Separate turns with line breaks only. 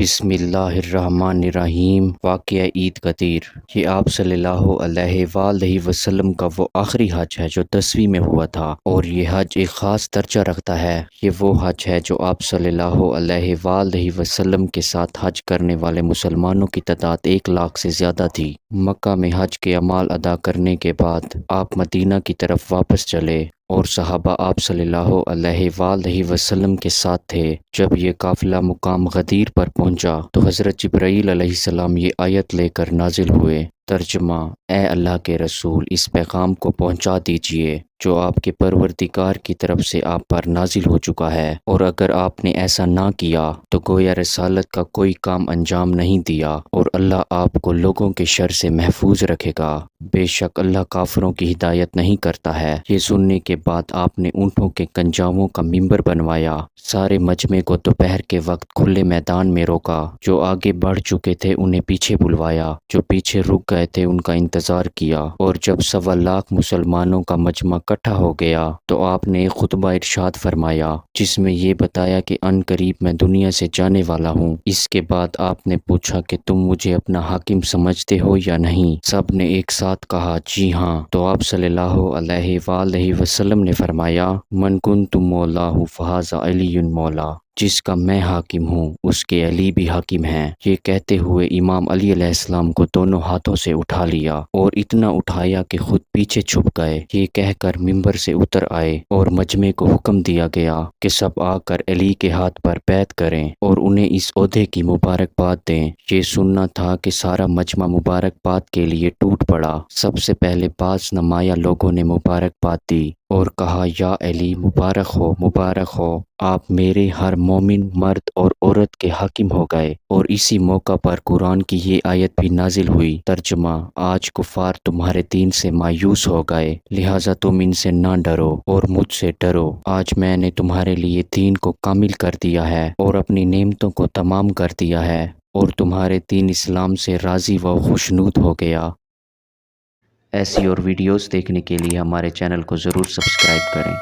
بسم اللہ الرحمن الرحیم۔ واقعہ عید گدیر۔ یہ آپ صلی اللہ علیہ وآلہ وسلم کا وہ آخری حج ہے جو 10ویں میں ہوا تھا، اور یہ حج ایک خاص درجہ رکھتا ہے۔ یہ وہ حج ہے جو آپ صلی اللہ علیہ وآلہ وسلم کے ساتھ حج کرنے والے مسلمانوں کی تعداد 1 لاکھ سے زیادہ تھی۔ مکہ میں حج کے اعمال ادا کرنے کے بعد آپ مدینہ کی طرف واپس چلے، اور صحابہ آپ صلی اللہ علیہ وآلہ وسلم کے ساتھ تھے۔ جب یہ قافلہ مقام غدیر پر پہنچا تو حضرت جبرائیل علیہ السلام یہ آیت لے کر نازل ہوئے۔ ترجمہ: اے اللہ کے رسول، اس پیغام کو پہنچا دیجئے جو آپ کے پروردگار کی طرف سے آپ پر نازل ہو چکا ہے، اور اگر آپ نے ایسا نہ کیا تو گویا رسالت کا کوئی کام انجام نہیں دیا، اور اللہ آپ کو لوگوں کے شر سے محفوظ رکھے گا۔ بے شک اللہ کافروں کی ہدایت نہیں کرتا ہے۔ یہ سننے کے بعد آپ نے اونٹوں کے کنجاووں کا ممبر بنوایا، سارے مجمع کو دوپہر کے وقت کھلے میدان میں روکا، جو آگے بڑھ چکے تھے انہیں پیچھے بلوایا، جو پیچھے رک گئے تھے ان کا انتظار کیا، اور جب 1.25 مسلمانوں کا مجمع اکٹھا ہو گیا تو آپ نے ایک خطبہ ارشاد فرمایا جس میں یہ بتایا کہ ان قریب میں دنیا سے جانے والا ہوں۔ اس کے بعد آپ نے پوچھا کہ تم مجھے اپنا حاکم سمجھتے ہو یا نہیں؟ سب نے ایک ساتھ کہا جی ہاں۔ تو آپ صلی اللہ علیہ وآلہ وسلم نے فرمایا من کنت مولاہ فہذا علی مولا، جس کا میں حاکم ہوں اس کے علی بھی حاکم ہیں۔ یہ کہتے ہوئے امام علی علیہ السلام کو دونوں ہاتھوں سے اٹھا لیا، اور اتنا اٹھایا کہ خود پیچھے چھپ گئے۔ یہ کہہ کر ممبر سے اتر آئے، اور مجمع کو حکم دیا گیا کہ سب آ کر علی کے ہاتھ پر بیعت کریں اور انہیں اس عہدے کی مبارکباد دیں۔ یہ سننا تھا کہ سارا مجمع مبارکباد کے لیے ٹوٹ پڑا۔ سب سے پہلے بعض نمایاں لوگوں نے مبارکباد دی اور کہا یا علی مبارک ہو، مبارک ہو، آپ میرے ہر مومن مرد اور عورت کے حاکم ہو گئے۔ اور اسی موقع پر قرآن کی یہ آیت بھی نازل ہوئی۔ ترجمہ: آج کفار تمہارے دین سے مایوس ہو گئے، لہٰذا تم ان سے نہ ڈرو اور مجھ سے ڈرو۔ آج میں نے تمہارے لیے دین کو کامل کر دیا ہے اور اپنی نعمتوں کو تمام کر دیا ہے، اور تمہارے دین اسلام سے راضی و خوشنود ہو گیا۔ ایسی اور ویڈیوز دیکھنے کے لیے ہمارے چینل کو ضرور سبسکرائب کریں۔